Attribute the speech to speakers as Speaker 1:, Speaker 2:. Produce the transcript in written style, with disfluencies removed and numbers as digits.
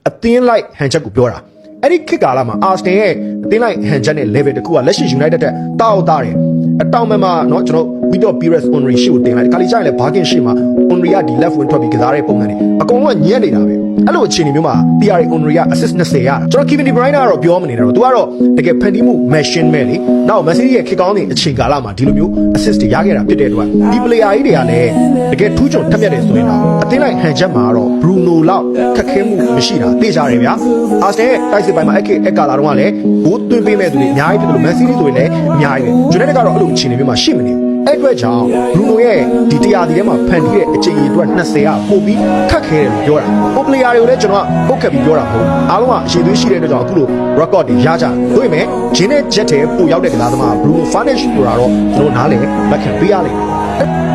Speaker 1: အသင်းလိုက်ဟန်ချက်ကိုပြောတာအဲ့ဒီခေတ်ကာလမှာအာဆနယ်ရဲ့အသင်းလိုက်ဟန်ချက်နဲ့ level တခုကလက်ရှိ United တက်တောက်တာတယ်အတောင်မှမှာเนาะကျွန်တော် Vitor Pires Henry ရှိကိုတင်လိုက်ခါလီကျရင်လည်းဘာကင်ရှိမှာ Henry ကဒီ left wing ထွက်ပြီးကစားတဲ့ပုံစံတွေအကုန်လုံးကညက်နေတာပဲအဲ့လိုအခြေအနေမျိုးမှာ PR Henry က assist 20ရတာကျွန်တော် Kevin De Bruyne ကတော့ပြောမနေတယ်တော့သူကတော့တကယ်ဖန်တီးမှု machine ပဲလေနောက် Man City ရဲ့ခေတ်ကောင်းတဲ့အချိန်ကာလမှာဒီလိုမျိုး assist တွေရခဲ့တာဖြစ်တဲ့အတွက်ဒီ player ကြီးတွေကလည်းတကယ်ထူးချွန်ထက်မြက်တယ်ဆိုရင်တော့အသင်းလိုက်ဟန်ချက်မှာတော့ Bruno လောက်ခက်ခဲမှုမရှိတာသိကြတယ်ဗျာ Arsenal ရဲ့တိုက်စစ်ပိုင်းမှာအဲ့ကာလာတော့ကလည်းဘိုးသွင်းပေးမဲ့သူတွေအများကြီးဖြစ်တယ်လို့ Man City ဆိုရင်လည်းအများကြီးပဲ United ကတော့အဲ့လိုအခြေအနေမျိုးမှာရှိမနေဘူးအဲ့အတွက်ကြောင့် Bruno ရဲ့ဒီတရားဒီထဲမှာဖန်တီးတဲ့အချိန်ကြီးအတွက်20ကပို့ပြီးခက်ခဲတယ်လို့ပြောတာ။ Top player တွေကိုလည်းကျွန်တော်ကပုတ်ခတ်ပြီးပြောတာမဟုတ်။အားလုံးကအရှိသွေးရှိတဲ့အတွက်ကြောင့်အခုလို record တွေရကြတယ်။ဒါပေမဲ့ဂျင်းနဲ့ဂျက်တဲ့ပို့ရောက်တဲ့ကစားသမား Bruno Fernandes ဆိုတာတော့ကျွန်တော်နားလည်လက်ခံပေးရလိမ့်မယ်။